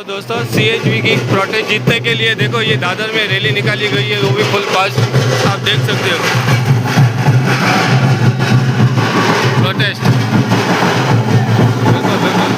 तो दोस्तों CHV की प्रोटेस्ट जीतने के लिए देखो ये दादर में रैली निकाली गई है, वो भी फुल फास्ट आप देख सकते हो। प्रोटेस्ट बिल्कुल बिल्कुल।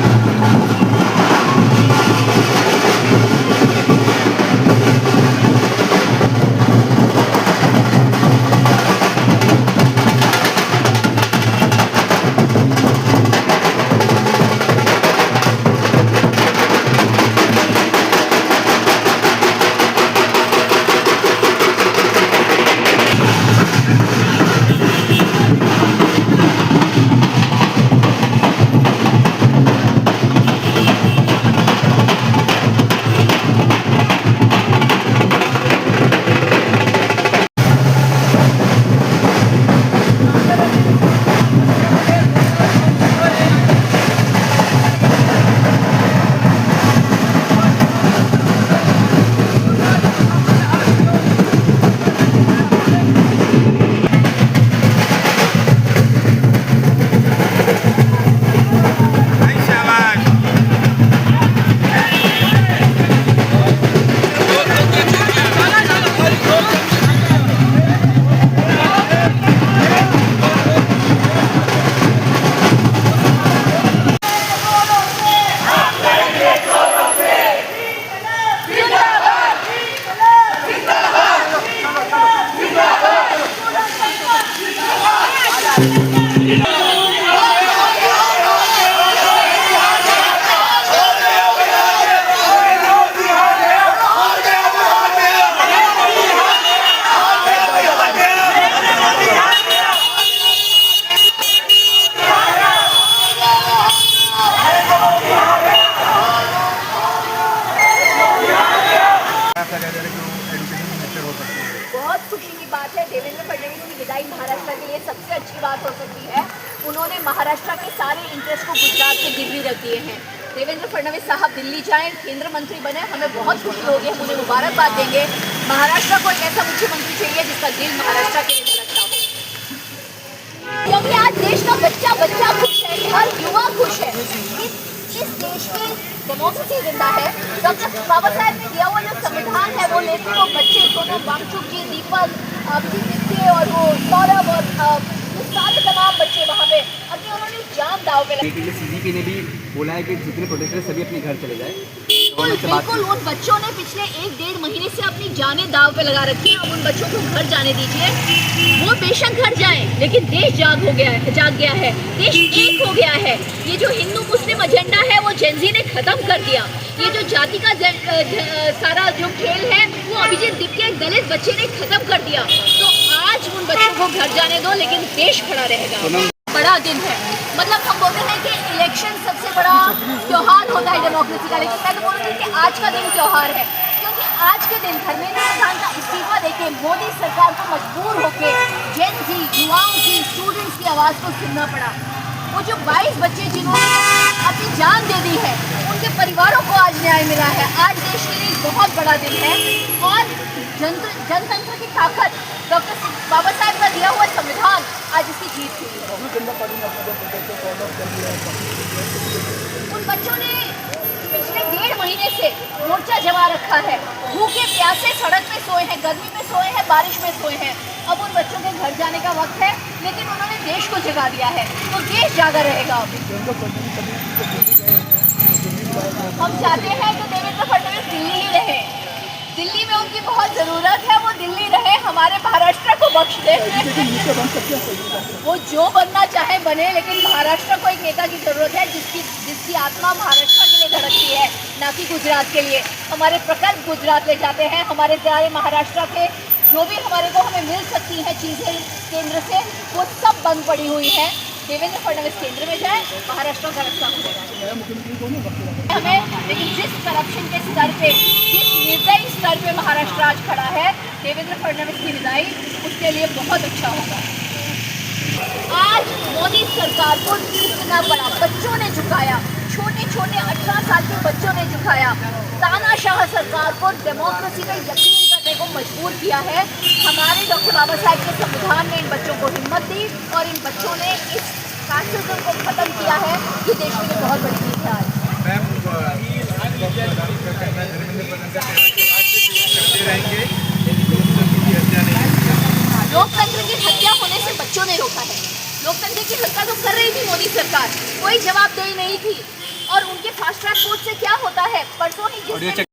बहुत खुशी की बात है। देवेंद्र फडणवीस की विदाई महाराष्ट्र के लिए सबसे अच्छी बात हो सकती है। उन्होंने महाराष्ट्र के सारे इंटरेस्ट को गुजरात के गिरवी रख दिए हैं। देवेंद्र फडणवीस साहब दिल्ली जाएं, केंद्र मंत्री बने, हमें बहुत खुशी होगी, हम उन्हें मुबारकबाद देंगे। महाराष्ट्र को एक ऐसा मुख्यमंत्री चाहिए जिसका दिल महाराष्ट्र के लिए धड़कता हो, क्योंकि आज देश का बच्चा बच्चा खुश है, हर युवा खुश है। इस देश की डेमोक्रेसी जिंदा है। डॉक्टर बाबा साहब ने दिया हुआ जो संविधान है वो लेते वो बच्चे सोनम वांगचुक जी, दीपक, और वो सौरभ और सारे तमाम बच्चे वहाँ पे अपने उन्होंने जान दाव पे लगाई। CGP ने भी बोला है कि जितने प्रोटेस्टर सभी अपने घर चले जाए। बिल्कुल उन बच्चों ने पिछले 1-1.5 महीने से अपनी जानें दाव पे लगा रखी है। अब उन बच्चों को घर जाने दीजिए। वो बेशक घर जाएं, लेकिन देश जाग गया है, देश एक हो गया है। ये जो हिंदू मुस्लिम एजेंडा है वो जेनजी ने खत्म कर दिया। ये जो जाति का सारा जो खेल है वो अभिजीत दीप के दलित बच्चे ने खत्म कर दिया। तो आज उन बच्चों को घर जाने दो, लेकिन देश खड़ा रहेगा। बड़ा दिन है, मतलब हम बोलते हैं कि इलेक्शन सबसे बड़ा त्योहार होता है डेमोक्रेसी का, लेकिन मैं तो बोलूँगी कि आज का दिन त्योहार है, क्योंकि आज के दिन धर्मेंद्र प्रधान का इस्तीफा देके मोदी सरकार को मजबूर होकर जेन जी, युवाओं की, स्टूडेंट्स की आवाज़ को सुनना पड़ा। वो जो 22 बच्चे जिन्होंने अपनी जान दे दी है, उनके परिवारों को आज न्याय मिला है। आज देश के लिए बहुत बड़ा दिन है और जनतंत्र की ताकत, डॉक्टर बाबा साहब का दिया हुआ संविधान आज इसकी जीत हुई है। उन बच्चों ने पिछले 1.5 महीने से मोर्चा जमा रखा है, भूखे प्यासे सड़क पे सोए हैं, गर्मी में सोए हैं, बारिश में सोए हैं। अब उन बच्चों के घर जाने का वक्त है, लेकिन उन्होंने देश को जगा दिया है, तो देश जागा रहेगा। हम चाहते हैं कि देवेंद्र फडणवीस दिल्ली ही रहे, दिल्ली में उनकी बहुत ज़रूरत है, वो दिल्ली रहे, हमारे महाराष्ट्र को बख्श दे। वो जो बनना चाहे बने, लेकिन महाराष्ट्र को एक नेता की ज़रूरत है जिसकी आत्मा महाराष्ट्र के लिए धड़कती है, ना कि गुजरात के लिए। हमारे प्रकल्प गुजरात ले जाते हैं, हमारे सारे महाराष्ट्र के जो भी हमें मिल सकती हैं चीज़ें केंद्र से, वो सब बंद पड़ी हुई हैं। देवेंद्र फडणवीस केंद्र में जाए, महाराष्ट्र का रक्षा खुलेगा हमें। लेकिन जिस करप्शन के स्तर पे, जिस निर्दयी स्तर पे महाराष्ट्र आज खड़ा है, देवेंद्र फडणवीस की विदाई उसके लिए बहुत अच्छा होगा। आज मोदी सरकार को झुकना पड़ा, बच्चों ने झुकाया, छोटे छोटे 18 साल के बच्चों ने झुकाया। तानाशाह सरकार को डेमोक्रेसी का यकीन करने को मजबूर किया है। हमारे डॉक्टर बाबा साहब के संविधान ने इन बच्चों को हिम्मत दी और इन बच्चों ने इस फैसिज्म को खत्म किया है। ये देश के लिए बहुत बड़ी जीत है आज। आपका कहना है धर्मेंद्र प्रधान का कहना है कि राष्ट्र सेवा करते रहेंगे, लोकतंत्र की हत्या नहीं होगी। लोकतंत्र की हत्या होने से बच्चों ने रोका है। लोकतंत्र की हत्या तो कर रही थी मोदी सरकार, कोई जवाबदेही नहीं थी। और उनके फास्ट ट्रैक कोर्ट से क्या होता है, परसों ही जिस